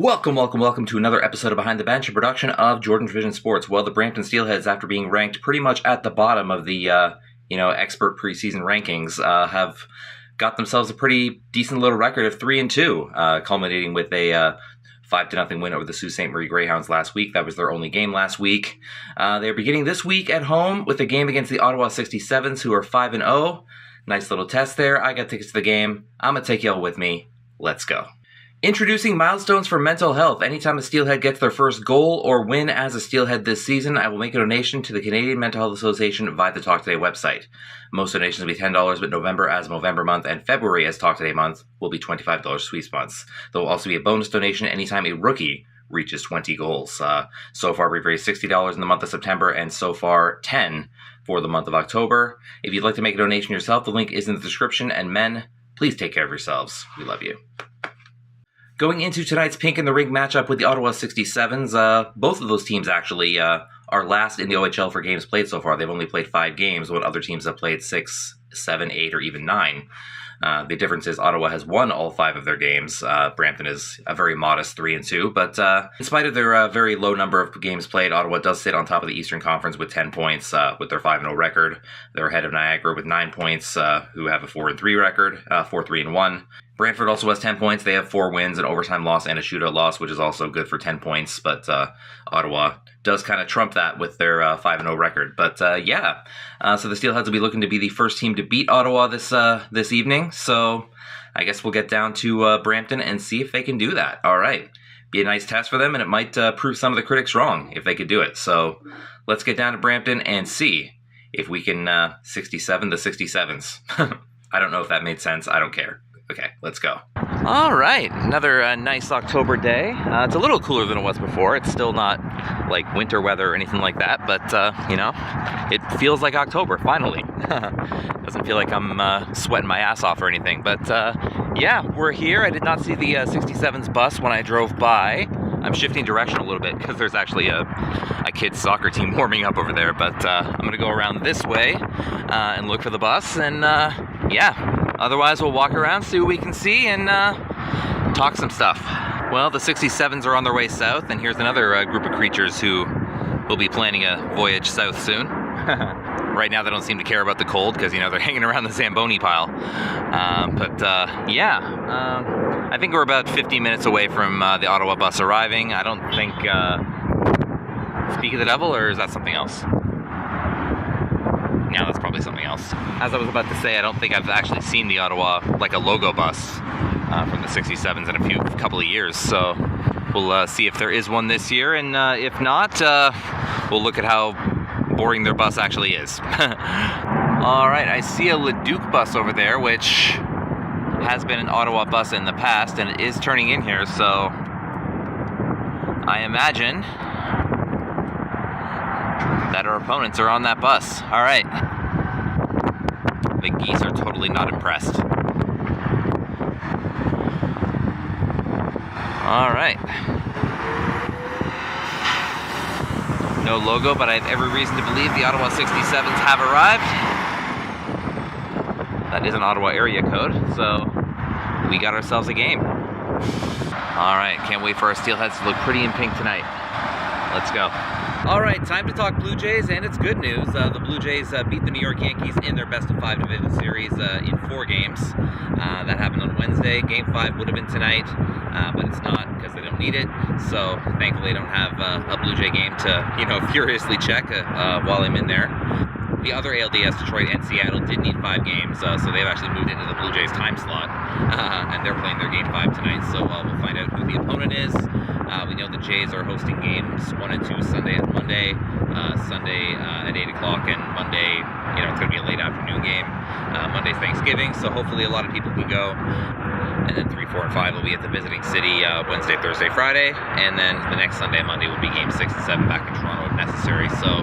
Welcome to another episode of Behind the Bench, a production of Jordan's Vision Sports. Well, the Brampton Steelheads, after being ranked pretty much at the bottom of the, expert preseason rankings, have got themselves a pretty decent little record of 3-2, culminating with a 5-0 win over the Sault Ste. Marie Greyhounds last week. That was their only game last week. They're beginning this week at home with a game against the Ottawa 67's, who are 5-0. Nice little test there. I got tickets to the game. I'm going to take y'all with me. Let's go. Introducing milestones for mental health. Anytime a Steelhead gets their first goal or win as a Steelhead this season, I will make a donation to the Canadian Mental Health Association via the Talk Today website. Most donations will be $10, but November as Movember month and February as Talk Today month will be $25 sweeps months. There will also be a bonus donation anytime a rookie reaches 20 goals. So far, we've raised $60 in the month of September, and so far, $10 for the month of October. If you'd like to make a donation yourself, the link is in the description. And men, please take care of yourselves. We love you. Going into tonight's Pink in the Rink matchup with the Ottawa 67's, both of those teams actually are last in the OHL for games played so far. They've only played 5 games, when other teams have played 6, 7, 8, or even 9. The difference is Ottawa has won all 5 of their games. Brampton is a very modest 3-2, but in spite of their very low number of games played, Ottawa does sit on top of the Eastern Conference with 10 points with their 5-0 record. They're ahead of Niagara with 9 points, who have a 4-3 record, 4-3-1. Brantford also has 10 points. They have 4 wins, an overtime loss, and a shootout loss, which is also good for 10 points. But Ottawa does kind of trump that with their 5-0 record. But so the Steelheads will be looking to be the first team to beat Ottawa this evening. So I guess we'll get down to Brampton and see if they can do that. All right. Be a nice test for them, and it might prove some of the critics wrong if they could do it. So let's get down to Brampton and see if we can 67 the 67's. I don't know if that made sense. I don't care. Okay, let's go. All right, another nice October day. It's a little cooler than it was before. It's still not like winter weather or anything like that, but it feels like October, finally. Doesn't feel like I'm sweating my ass off or anything, but we're here. I did not see the 67's bus when I drove by. I'm shifting direction a little bit because there's actually a kid's soccer team warming up over there, but I'm going to go around this way and look for the bus, and otherwise we'll walk around, see what we can see, and talk some stuff. Well, the 67's are on their way south, and here's another group of creatures who will be planning a voyage south soon. Right now they don't seem to care about the cold because, they're hanging around the Zamboni pile. I think we're about 15 minutes away from the Ottawa bus arriving. I don't think... Speak of the Devil, or is that something else? No, that's probably something else. As I was about to say, I don't think I've actually seen the Ottawa, like a logo bus from the 67's in a couple of years. So we'll see if there is one this year, and if not, we'll look at how boring their bus actually is. All right, I see a Leduc bus over there, which has been an Ottawa bus in the past, and it is turning in here, so I imagine that our opponents are on that bus. All right. The geese are totally not impressed. All right. No logo, but I have every reason to believe the Ottawa 67's have arrived. That is an Ottawa area code, so we got ourselves a game. All right, can't wait for our Steelheads to look pretty in pink tonight. Let's go. All right, time to talk Blue Jays, and it's good news. The Blue Jays beat the New York Yankees in their best-of-5 division series in 4 games. That happened on Wednesday. Game 5 would have been tonight, but it's not because they don't need it. So thankfully, I don't have a Blue Jay game to furiously check while I'm in there. The other ALDS, Detroit and Seattle, did need 5 games, so they've actually moved into the Blue Jays time slot, and they're playing their Game 5 tonight, so we'll find out who the opponent is. We know the Jays are hosting games 1 and 2 Sunday and Monday, Sunday at 8 o'clock, and Monday, it's going to be a late afternoon game. Monday's Thanksgiving, so hopefully a lot of people can go. And then 3, 4, and 5 will be at the visiting city Wednesday, Thursday, Friday, and then the next Sunday and Monday will be Game 6 and 7 back in Toronto if necessary, so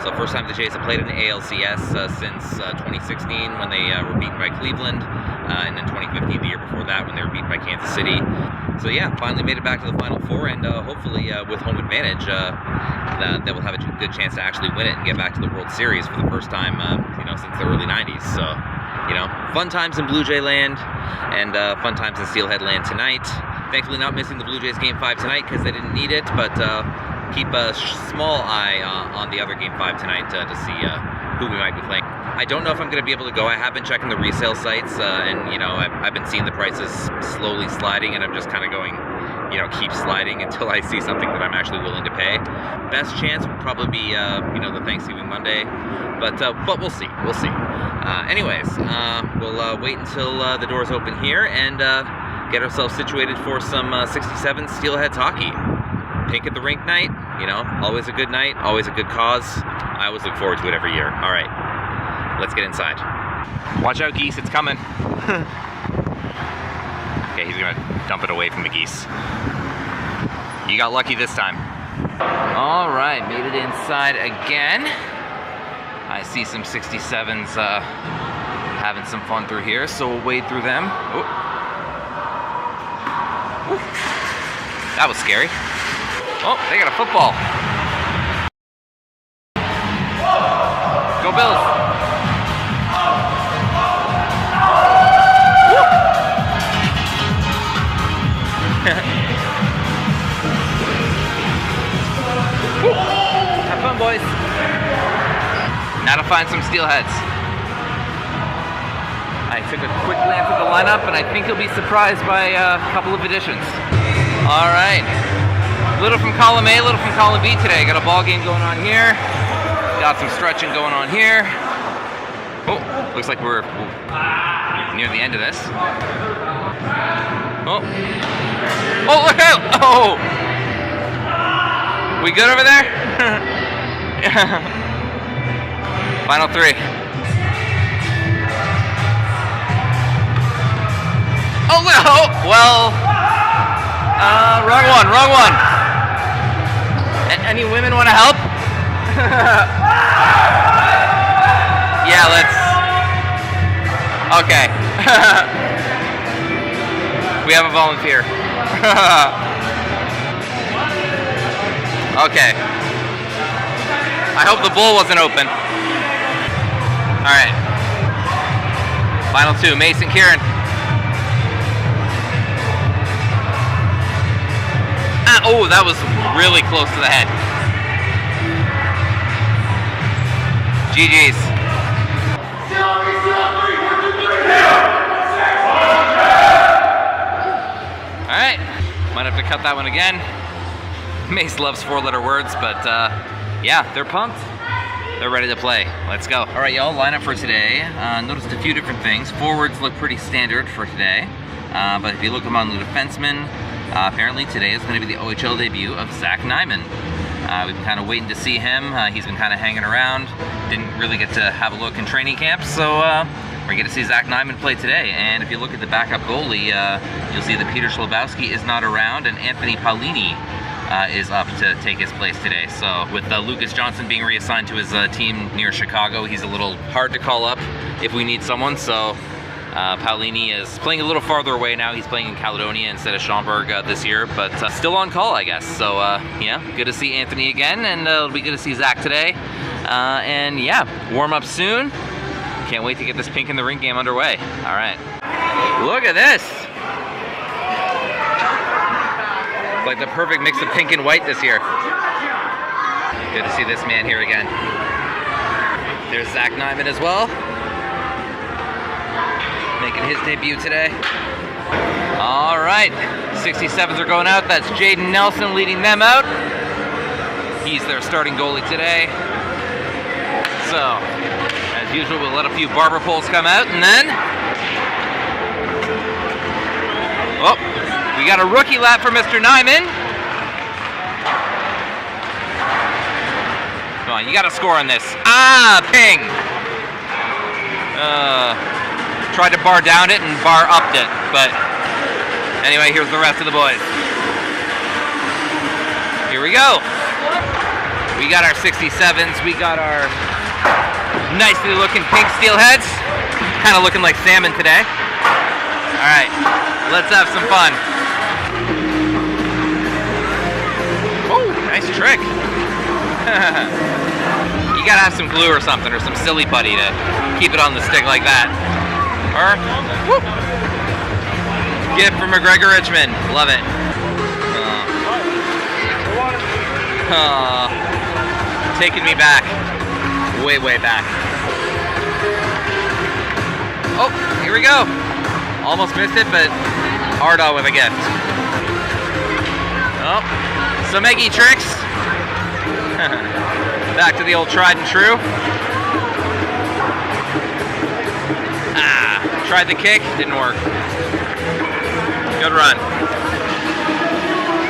So first time the Jays have played in the ALCS since 2016 when they were beaten by Cleveland, and then 2015, the year before that, when they were beaten by Kansas City. So finally made it back to the Final Four, and hopefully with home advantage, that we'll have a good chance to actually win it and get back to the World Series for the first time, since the early 90s. So, fun times in Blue Jay land, and fun times in Steelhead land tonight. Thankfully not missing the Blue Jays Game 5 tonight because they didn't need it, but keep a small eye on the other Game 5 tonight to see who we might be playing. I don't know if I'm going to be able to go. I have been checking the resale sites, and, you know, I've been seeing the prices slowly sliding, and I'm just kind of going, you know, keep sliding until I see something that I'm actually willing to pay. Best chance would probably be, you know, the Thanksgiving Monday, but we'll see. We'll see. Anyways, we'll wait until the doors open here and get ourselves situated for some 67's Steelheads hockey. Pink at the Rink night, you know, always a good night, always a good cause. I always look forward to it every year. All right, let's get inside. Watch out, geese, it's coming. Okay, he's gonna dump it away from the geese. You got lucky this time. All right, made it inside again. I see some 67's having some fun through here, so we'll wade through them. Oh. Ooh. That was scary. Oh, they got a football. Go Bills. Have fun, boys. Now to find some Steelheads. I took a quick glance at the lineup, and I think you'll be surprised by a couple of additions. All right. A little from column A, a little from column B today. Got a ball game going on here. Got some stretching going on here. Oh, looks like we're near the end of this. Oh. Oh, look out! Oh! We good over there? Final three. Oh, no! Well, wrong one. Any women want to help? Yeah, let's... Okay. We have a volunteer. Okay. I hope the bowl wasn't open. Alright. Final two, Mason, Kieran. Oh, that was really close to the head. GG's. Alright. Might have to cut that one again. Mace loves four-letter words, but yeah, they're pumped. They're ready to play. Let's go. All right, y'all, lineup for today. Noticed a few different things. Forwards look pretty standard for today, but if you look among the defensemen, apparently today is going to be the OHL debut of Zach Nyman. We've been kind of waiting to see him. He's been kind of hanging around. Didn't really get to have a look in training camp, so we're going to see Zach Nyman play today. And if you look at the backup goalie, you'll see that Peter Schlabowski is not around, and Anthony Paolini is up to take his place today. So with Lucas Johnson being reassigned to his team near Chicago, he's a little hard to call up if we need someone. So Paolini is playing a little farther away now. He's playing in Caledonia instead of Schaumburg this year, but still on call, I guess. So yeah, good to see Anthony again, and it'll be good to see Zach today. And yeah, warm up soon. Can't wait to get this Pink in the Rink game underway. All right, look at this. Like the perfect mix of pink and white this year. Good to see this man here again. There's Zach Nyman as well, making his debut today. All right, 67's are going out. That's Jaden Nelson leading them out. He's their starting goalie today. So, as usual, we'll let a few barber poles come out, and then... Oh, we got a rookie lap for Mr. Nyman. Come on, you got to score on this. Ping! Tried to bar down it and bar upped it, but anyway, here's the rest of the boys. Here we go. We got our 67's. We got our nicely looking pink Steelheads. Kind of looking like salmon today. All right, let's have some fun. Oh, nice trick. You gotta have some glue or something, or some silly putty to keep it on the stick like that. Or, whoop. Gift from McGregor Richmond. Love it. Taking me back. Way, way back. Oh, here we go. Almost missed it, but Ardagh with a gift. Oh, some Eggy tricks. Back to the old tried and true. Tried the kick, didn't work. Good run.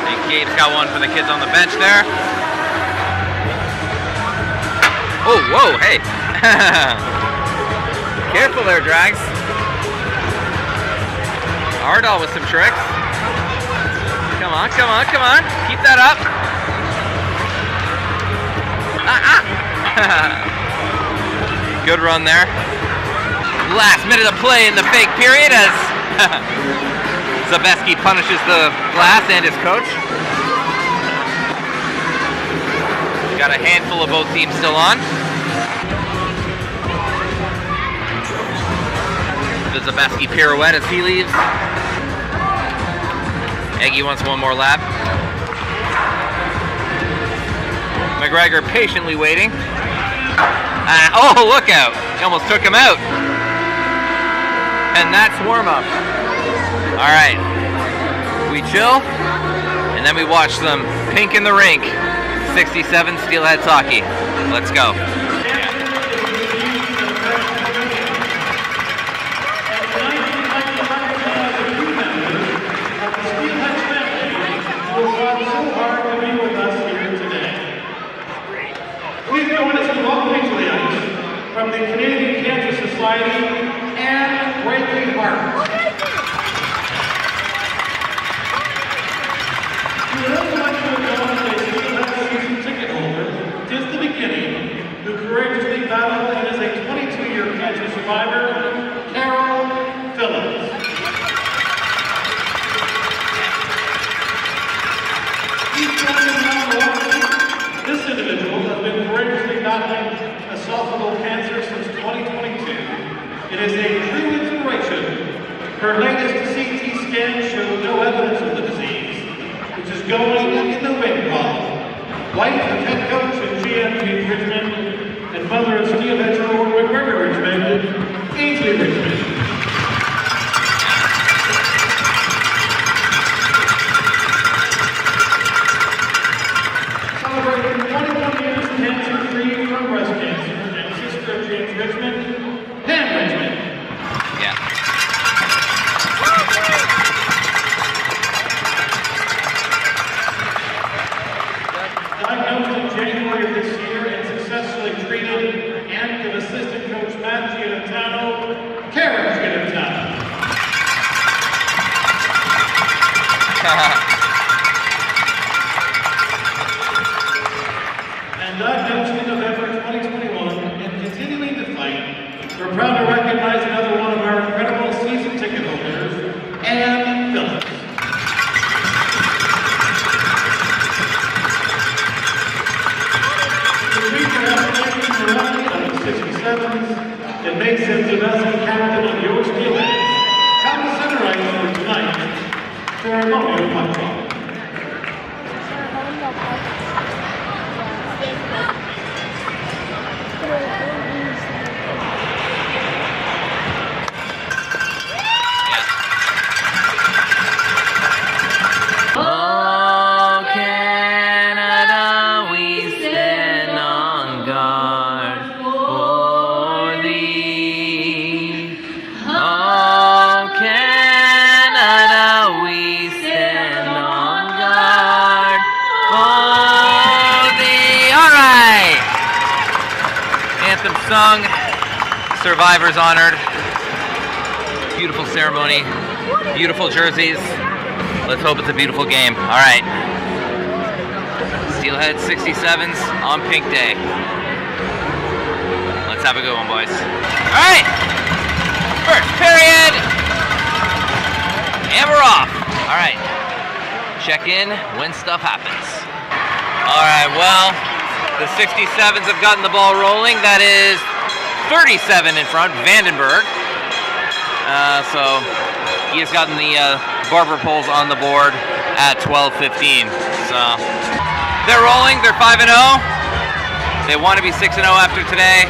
And Gabe's got one for the kids on the bench there. Oh, whoa, hey. Careful there, Drags. Ardagh with some tricks. Come on, come on, come on. Keep that up. Good run there. Last minute of play in the fake period as Zebeski punishes the glass and his coach. Got a handful of both teams still on. The Zebeski pirouette as he leaves. Eggy wants one more lap. McGregor patiently waiting. Oh, look out! He almost took him out. And that's warm-up. All right, we chill, and then we watch some pink in the rink. 67's Steelheads hockey. Let's go. Please join us in welcoming to the ice from the Canadian Cancer Society and Breaking Hearts. We would also like to acknowledge a Steelhead season ticket holder, Tis the Beginning, who courageously battled and is a 22-year cancer survivor, Carol Phillips. This individual has been courageously battling esophageal cancer since 2022. It is a true inspiration. Her latest CT scan showed no evidence of the disease, which is going in the wing column. White, the head coach of GM Richmond, and mother of Steelheads forward McGregor Richmond, Ainsley Richmond. Celebrating 21 years cancer-free from breast cancer, and sister of James Richmond, Pam Richmond. Yeah. Diagnosed in January of this year and successfully treated, active assistant coach Matt Giannatano, Kieran Giannatano. And diagnosed in November 2021 and continuing to fight, we're proud to recognize another one of our incredible season ticket holders, Ann Phillips. The feature application for running of the 67's, it makes him the best captain of your Steelheads. Come to center ice for tonight's ceremonial puck drop. Oh, Canada, we stand on guard for thee. Oh, Canada, we stand on guard for thee. All right. Anthem sung. Survivors honored. Beautiful ceremony. Beautiful jerseys. Let's hope it's a beautiful game. All right. Steelhead 67's on Pink Day. Let's have a good one, boys. All right. First period. And we're off. All right. Check in when stuff happens. All right, well, the 67's have gotten the ball rolling. That is 37 in front, Vandenberg. So he has gotten the barber poles on the board at 12:15. So they're rolling. They're 5-0. They want to be 6-0 after today,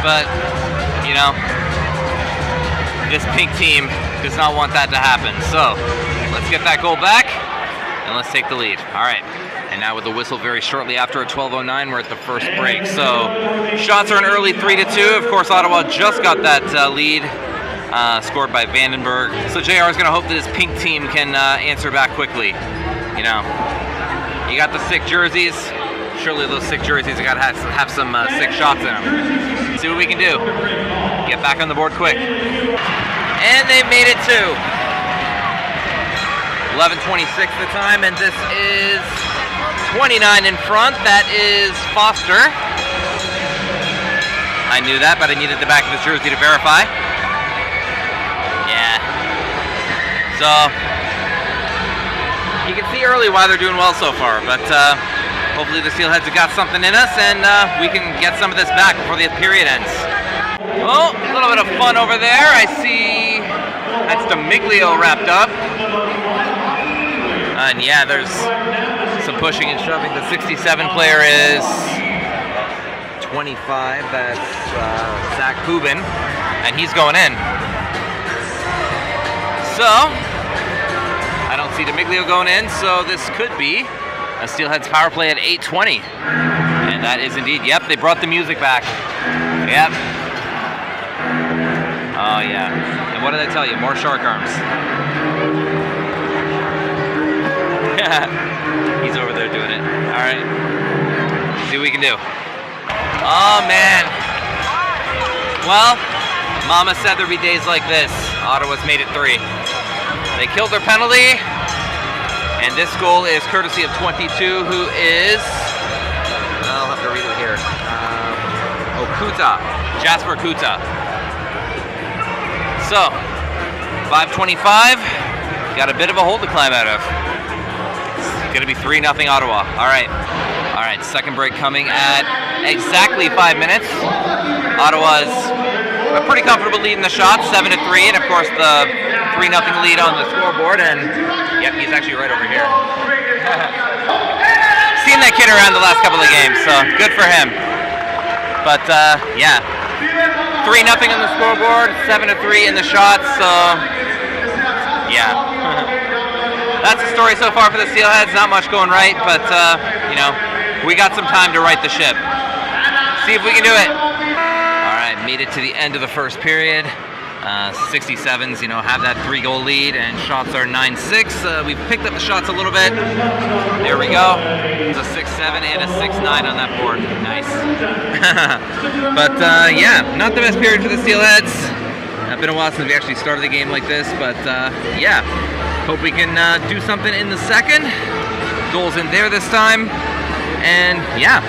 but you know, this pink team does not want that to happen. So let's get that goal back and let's take the lead. All right. And now with the whistle very shortly after at 12:09, we're at the first break. So shots are an early 3-2. Of course, Ottawa just got that lead, scored by Vandenberg. So JR is going to hope that his pink team can answer back quickly. You know, you got the sick jerseys. Surely those sick jerseys have got to have some sick shots in them. See what we can do. Get back on the board quick. And they made it too. 11:26 the time, and this is 29 in front. That is Foster. I knew that, but I needed the back of his jersey to verify. Yeah. So you can see early why they're doing well so far, but hopefully the Steelheads have got something in us, and we can get some of this back before the period ends. Oh, a little bit of fun over there. I see that's Demiglio wrapped up. And yeah, there's some pushing and shoving. The 67 player is 25. That's Jakub, and he's going in. So I don't see Demiglio going in, so this could be a Steelheads power play at 8:20. And that is indeed, yep, they brought the music back. Yep. Oh yeah. And what did I tell you? More shark arms. He's over there doing it. All right. See what we can do. Oh, man. Well, Mama said there'd be days like this. Ottawa's made it 3. They killed their penalty. And this goal is courtesy of 22, who is... I'll have to read it here. Kuta. Jasper Kuta. So, 5:25. Got a bit of a hole to climb out of. Going to be 3-0 Ottawa. All right, second break coming at exactly 5 minutes. Ottawa's a pretty comfortable lead in the shots, 7-3, and of course the 3-0 lead on the scoreboard. And yep, he's actually right over here. Seen that kid around the last couple of games, so good for him. But yeah, 3-0 on the scoreboard, 7-3 in the shots. So yeah. That's the story so far for the Steelheads. Not much going right, but you know, we got some time to right the ship. See if we can do it. All right, made it to the end of the first period. 67's, you know, have that 3-goal lead, and shots are 9-6. We've picked up the shots a little bit. There we go. It's a 6-7 and a 6-9 on that board. Nice. But yeah, not the best period for the Steelheads. It's been a while since we actually started the game like this, but yeah. Hope we can do something in the second. Goals in there this time. And yeah.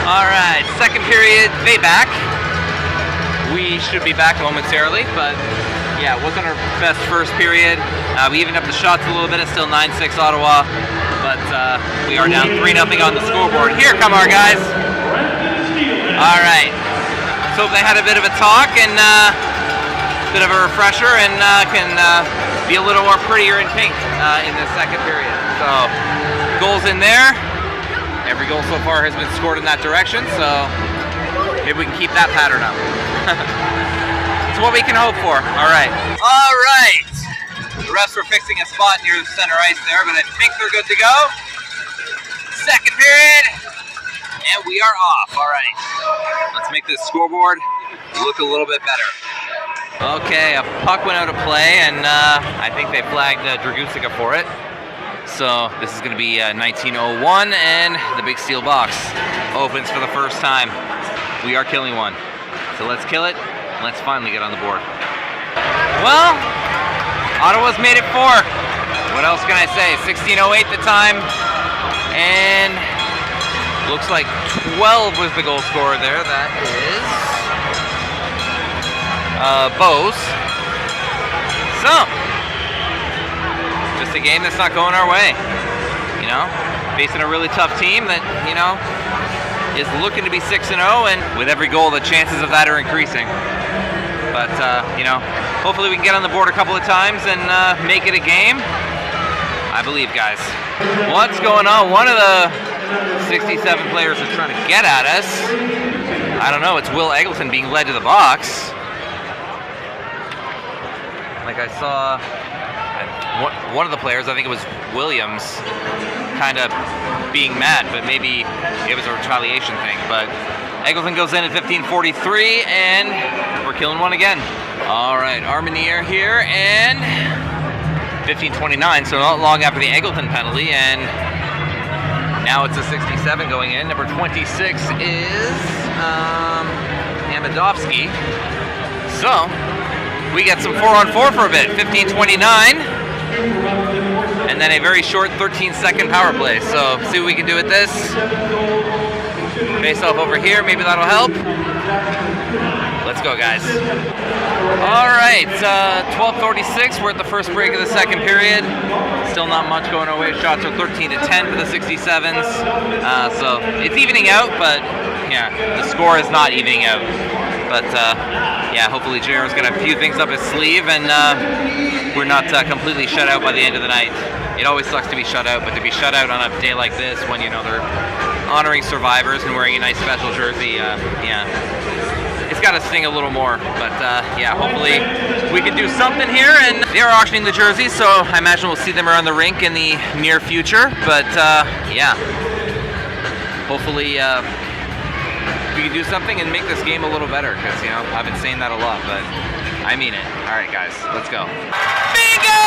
All right, second period, they back. We should be back momentarily, but yeah, it wasn't our best first period. We evened up the shots a little bit. It's still 9-6 Ottawa, but we are down 3-0 on the scoreboard. Here come our guys. All right. So they had a bit of a talk and bit of a refresher, and can be a little more prettier in pink in the second period. So goals in there. Every goal so far has been scored in that direction, so maybe we can keep that pattern up. It's what we can hope for. All right. The refs were fixing a spot near the center ice there, but I think they're good to go. Second period, and we are off. All right. Let's make this scoreboard look a little bit better. Okay, a puck went out of play, and I think they flagged Dragusica for it. So this is going to be 19:01, and the big steel box opens for the first time. We are killing one. So let's kill it, and let's finally get on the board. Well, Ottawa's made it 4. What else can I say? 16:08 the time, and looks like 12 was the goal scorer there. That is Bose. So, just a game that's not going our way. You know, facing a really tough team that, you know, is looking to be 6-0, and with every goal, the chances of that are increasing. But, hopefully we can get on the board a couple of times and make it a game. I believe, guys. What's going on? One of the 67 players is trying to get at us. I don't know. It's Will Eggleton being led to the box. Like I saw one of the players, I think it was Williams, kind of being mad, but maybe it was a retaliation thing. But Eggleton goes in at 15:43, and we're killing one again. All right, Armenier here, and 15:29, so not long after the Eggleton penalty, and now it's a 67 going in. Number 26 is Amado-Keaton. So we get some 4-on-4 for a bit. 15:29, and then a very short 13-second power play. So see what we can do with this. Face off over here, maybe that'll help. Let's go, guys. All right, 12:46. We're at the first break of the second period. Still not much going our way. Shots are 13-10 for the 67's. So it's evening out, but yeah, the score is not evening out. But yeah, hopefully Chiarot's got a few things up his sleeve, and we're not completely shut out by the end of the night. It always sucks to be shut out, but to be shut out on a day like this, when they're honoring survivors and wearing a nice special jersey, yeah, it's got to sting a little more. But yeah, hopefully we can do something here. And they are auctioning the jerseys, so I imagine we'll see them around the rink in the near future. But yeah, hopefully we can do something and make this game a little better, because I've been saying that a lot, but I mean it. All right, guys, let's go. Bingo!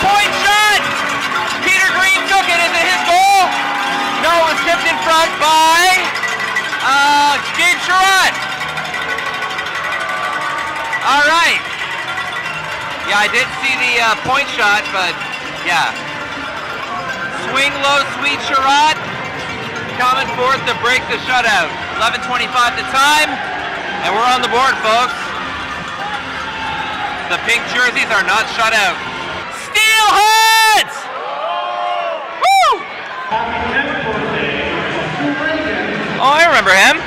Point shot! Peter Green took it. Is it his goal? No, it was tipped in front by Chiarot. All right. Yeah, I did see the point shot, but yeah. Swing low, sweet Chiarot. Coming forth to break the shutout. 11:25 the time, and we're on the board, folks. The pink jerseys are not shut out. Steelheads! Woo! Oh, I remember him.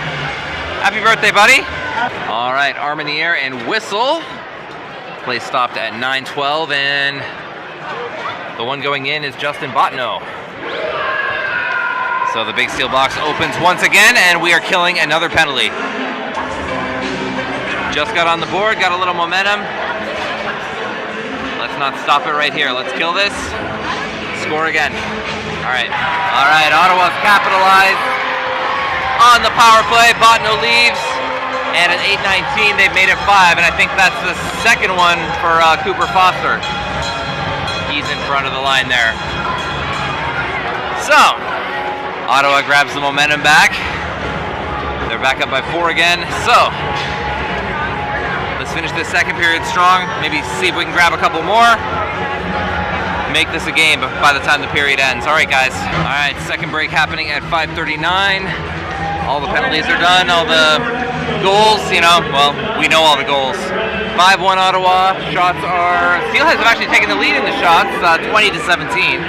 Happy birthday, buddy. All right, Armenier and Whistle. Play stopped at 9:12, and the one going in is Justin Bottineau. So the big steel box opens once again, and we are killing another penalty. Just got on the board, got a little momentum. Let's not stop it right here. Let's kill this. Score again. All right, Ottawa's capitalized on the power play. Bottineau leaves, and at 8:19, they've made it 5, and I think that's the second one for Cooper Foster. He's in front of the line there. So Ottawa grabs the momentum back. They're back up by 4 again. So let's finish this second period strong. Maybe see if we can grab a couple more. Make this a game by the time the period ends. All right, guys. All right, second break happening at 5:39. All the penalties are done. All the goals, well, we know all the goals. 5-1 Ottawa. Shots are... Steelheads have actually taken the lead in the shots, 20-17.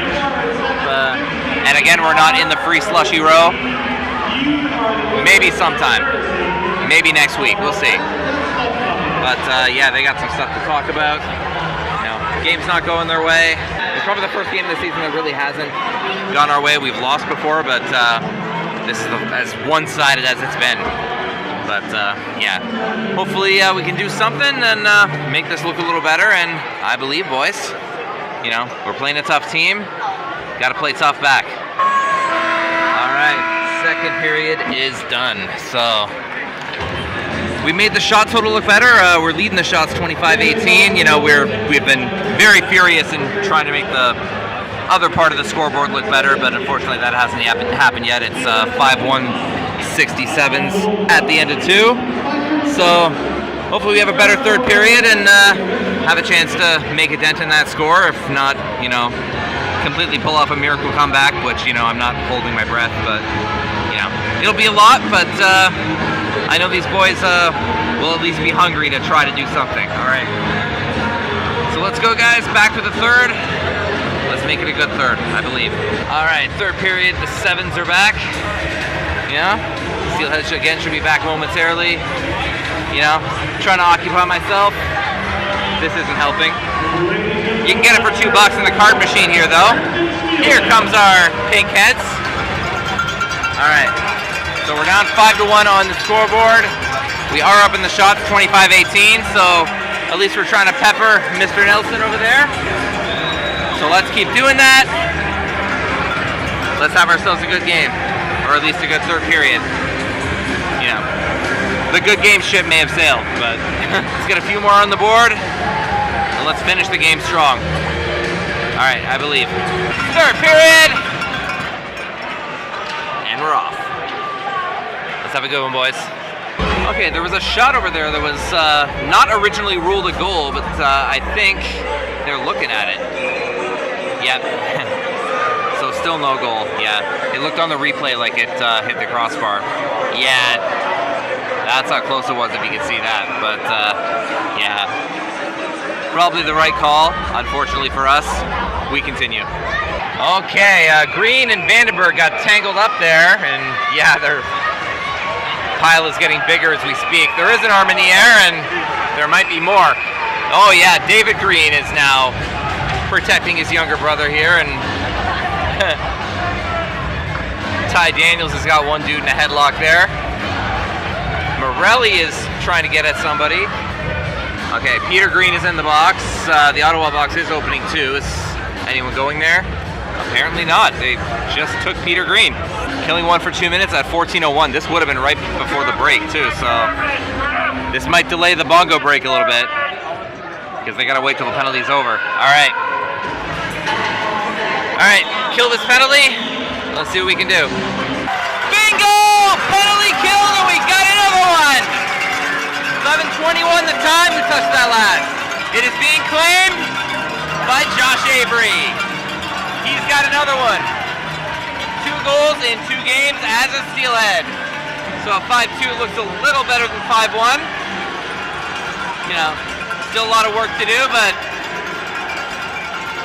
And again, we're not in the free slushy row. Maybe sometime. Maybe next week. We'll see. But yeah, they got some stuff to talk about. Game's not going their way. It's probably the first game of the season that really hasn't gone our way. We've lost before, but this is as one-sided as it's been. But yeah, hopefully we can do something and make this look a little better. And I believe, boys, we're playing a tough team. Got to play tough back. All right, second period is done. So we made the shot total look better. We're leading the shots 25-18. We've been very furious in trying to make the other part of the scoreboard look better, but unfortunately that hasn't happened yet. It's 5-1 67's at the end of 2. So hopefully we have a better third period and have a chance to make a dent in that score. If not, completely pull off a miracle comeback, which, I'm not holding my breath, but, it'll be a lot, but I know these boys will at least be hungry to try to do something. All right. So let's go, guys. Back to the third. Let's make it a good third, I believe. All right, third period. The 7's are back. Yeah. Steelheads again should be back momentarily. You know, trying to occupy myself. This isn't helping. You can get it for $2 in the card machine here, though. Here comes our pink heads. All right, so we're down 5-1 on the scoreboard. We are up in the shots, 25-18, so at least we're trying to pepper Mr. Nelson over there. So let's keep doing that. Let's have ourselves a good game, or at least a good third period. You know, the good game ship may have sailed, but let's get a few more on the board, and let's finish the game strong. All right, I believe. Third period, and we're off. Let's have a good one, boys. Okay, there was a shot over there that was not originally ruled a goal, but I think they're looking at it. Yep. So still no goal. Yeah. It looked on the replay like it hit the crossbar. Yeah. That's how close it was, if you could see that. But yeah. Probably the right call. Unfortunately for us, we continue. Okay, Green and Vandenberg got tangled up there, and yeah, their pile is getting bigger as we speak. There is an arm in the air, and there might be more. Oh yeah, David Green is now protecting his younger brother here, and Ty Daniels has got one dude in a headlock there. Morelli is trying to get at somebody. Okay, Peter Green is in the box. The Ottawa box is opening too. Is anyone going there? Apparently not. They just took Peter Green. Killing one for 2 minutes at 14:01. This would have been right before the break too, so this might delay the bongo break a little bit because they gotta wait till the penalty's over. All right, kill this penalty. Let's see what we can do. Bingo! Penalty killed, and we got another one. 11:21 the time. Who touched that last? It is being claimed by Josh Avery. He's got another one. 2 goals in 2 games as a Steelhead. So 5-2 looks a little better than 5-1. You know, still a lot of work to do, but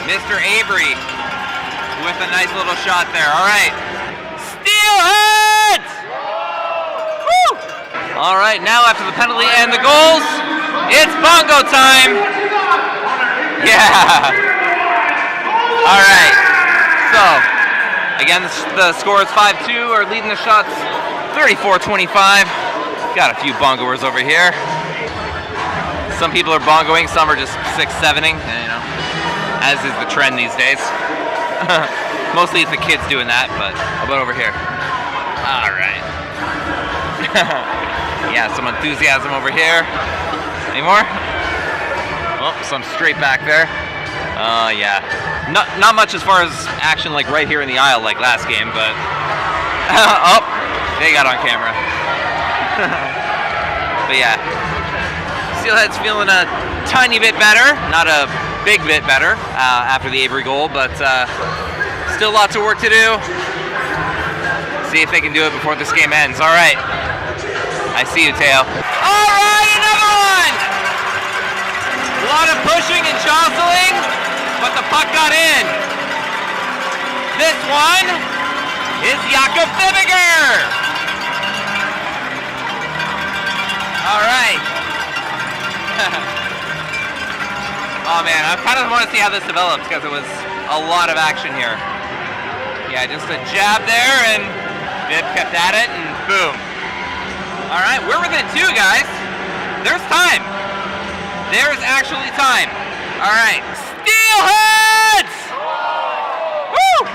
Mr. Avery with a nice little shot there. All right, Steelheads! Woo! All right, now after the penalty and the goals, it's bongo time. Yeah. All right. So, again, the score is 5-2. We're leading the shots 34-25. Got a few bongoers over here. Some people are bongoing, some are just 6-7ing, you know, as is the trend these days. Mostly it's the kids doing that, but how about over here? All right. Yeah, some enthusiasm over here. Any more? Oh, some straight back there. Yeah. Not much as far as action like right here in the aisle like last game, but oh, they got on camera. But yeah, Steelhead's feeling a tiny bit better, not a big bit better after the Avery goal, but still lots of work to do. See if they can do it before this game ends. All right, I see you, Teo. All right, another one. A lot of pushing and jostling, but the puck got in. This one is Jakub Fibigr. All right. Oh man, I kind of want to see how this develops because it was a lot of action here. Yeah, just a jab there, and Viv kept at it, and boom. All right, we're within 2, guys. There's time. There's actually time. All right, Steelheads! Woo!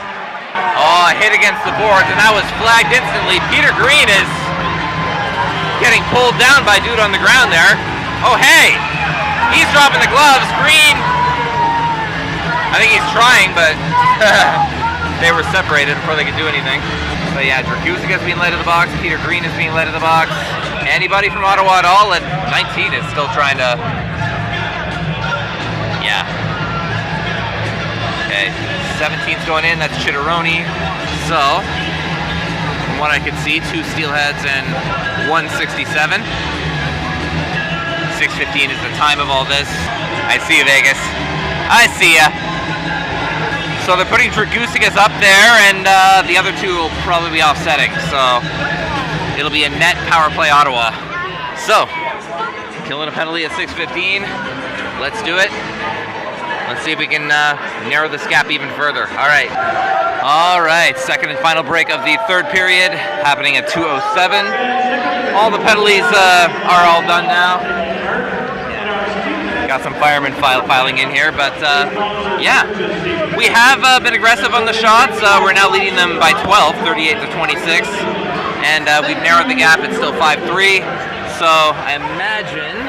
Oh, a hit against the boards, and that was flagged instantly. Peter Green is getting pulled down by a dude on the ground there. Oh, hey! He's dropping the gloves. Green, I think he's trying, but they were separated before they could do anything. But yeah, Dragusica is being led to the box. Peter Green is being led to the box. Anybody from Ottawa at all? And 19 is still trying to... Yeah. Okay, 17's going in. That's Chiarot. So, from what I could see, 2 Steelheads and 167. 6:15 is the time of all this. I see you, Vegas. I see ya. So they're putting Dragusica's up there, and the other 2 will probably be offsetting. So it'll be a net power play Ottawa. So Killing a penalty at 6:15. Let's do it. Let's see if we can narrow this gap even further. All right, second and final break of the third period, happening at 2:07. All the penalties are all done now. Got some firemen filing in here, but yeah, we have been aggressive on the shots. We're now leading them by 12, 38-26, and we've narrowed the gap. It's still 5-3, so I imagine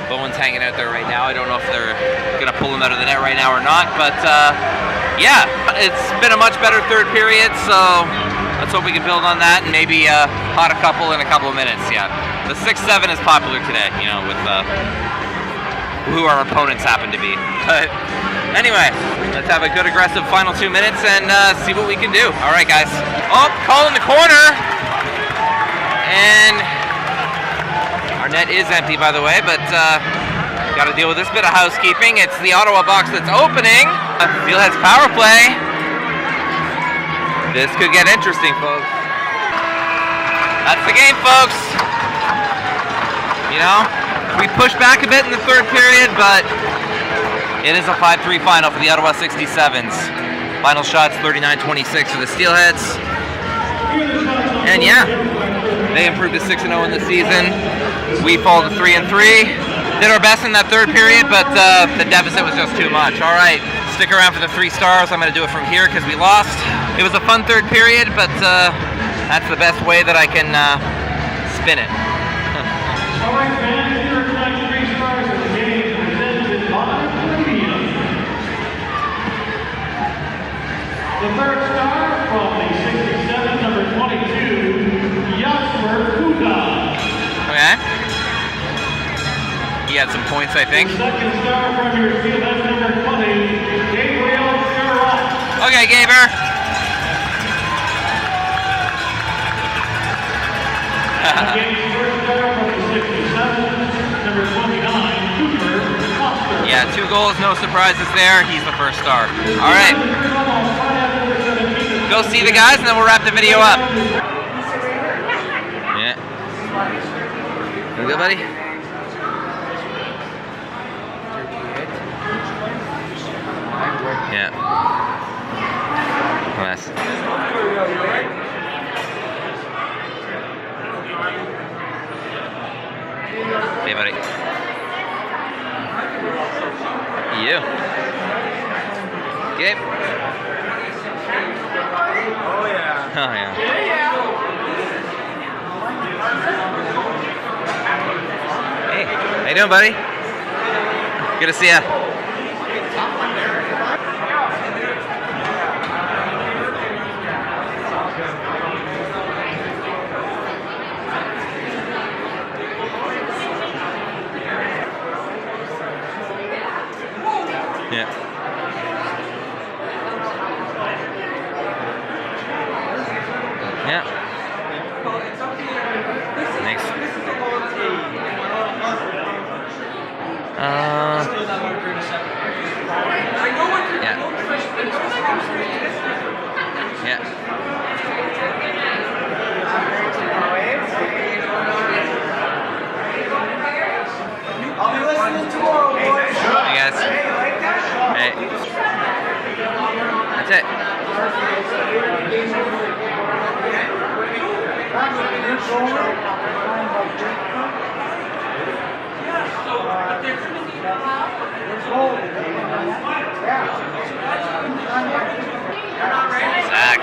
Bowen's hanging out there right now. I don't know if they're going to pull him out of the net right now or not, but yeah, it's been a much better third period, so let's hope we can build on that and maybe pot a couple in a couple of minutes. Yeah, the 6-7 is popular today, you know, with who our opponents happen to be. But anyway, let's have a good aggressive final 2 minutes and see what we can do. All right, guys. Oh, call in the corner, and our net is empty, by the way, but got to deal with this bit of housekeeping. It's the Ottawa box that's opening. Steelheads power play. This could get interesting, folks. That's the game, folks. You know, we pushed back a bit in the third period, but it is a 5-3 final for the Ottawa 67's. Final shots 39-26 for the Steelheads. And yeah, they improved to 6-0 in the season. We fall to 3-3. Did our best in that third period, but the deficit was just too much. All right, stick around for the 3 stars. I'm going to do it from here because we lost. It was a fun third period, but that's the best way that I can spin it. All right, fans, here are tonight's 3 stars of the game presented by Premium. The third star from the 67, number 22, Undefeated. Okay. He had some points, I think. The second star from your Steelheads, number 20, Gabriel Chiarot. Okay, Gaber. Against first star from the 67, number 29, Yeah, 2 goals, no surprises there. He's the first star. All right. Go see the guys, and then we'll wrap the video up. Yeah. You good, buddy? Yeah. Nice. Hey, buddy. You. Gabe. Oh yeah. Oh yeah. Hey, how you doing, buddy? Good to see ya. Yeah. Yeah. Thanks. Yeah. Yeah. I'll be listening tomorrow, boys. Hey, guys. Hey. That's it. Zach.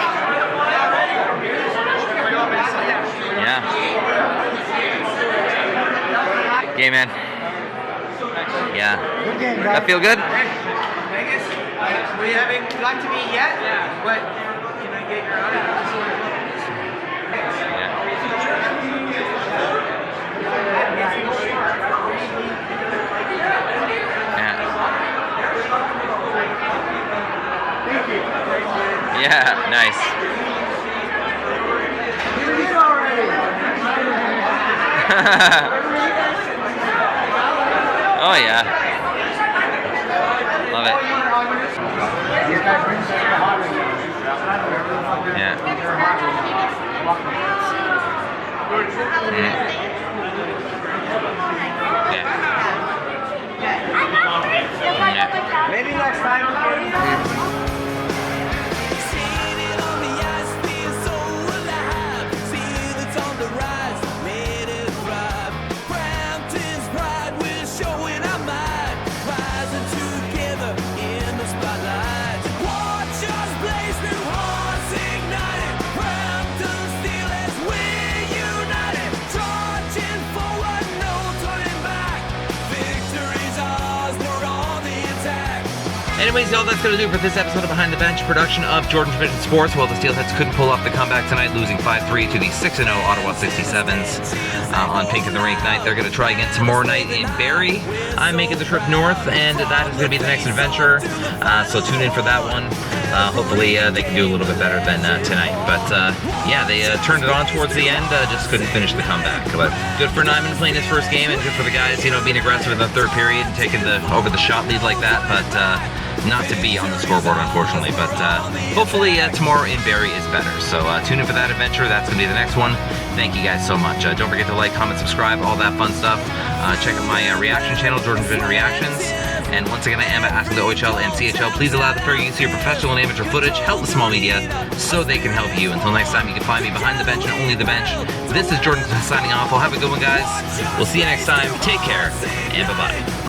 Yeah. Game, man. Yeah. Good game, guys. That feel good? Vegas, we haven't got to meet yet, but can I get your autograph? Yeah, nice. Oh yeah. Love it. Yeah. Okay. Maybe next time. Anyways, y'all, that's going to do it for this episode of Behind the Bench, production of Jordan Division Sports. Well, the Steelheads couldn't pull off the comeback tonight, losing 5-3 to the 6-0 Ottawa 67's on Pink in the Rink night. They're going to try again tomorrow night in Barrie. I'm making the trip north, and that is going to be the next adventure, so tune in for that one. Hopefully, they can do a little bit better than tonight. But, yeah, they turned it on towards the end, just couldn't finish the comeback. But good for Nyman playing his first game, and good for the guys, you know, being aggressive in the third period and taking over the shot lead like that. But, not to be on the scoreboard, unfortunately, but hopefully tomorrow in Barrie is better. So tune in for that adventure. That's going to be the next one. Thank you guys so much. Don't forget to like, comment, subscribe, all that fun stuff. Check out my reaction channel, Jordan Division Reactions. And once again, I am asking the OHL and CHL, please allow the fair use of your professional and amateur footage. Help the small media so they can help you. Until next time, you can find me behind the bench and only the bench. This is Jordan signing off. Well, have a good one, guys. We'll see you next time. Take care, and bye-bye.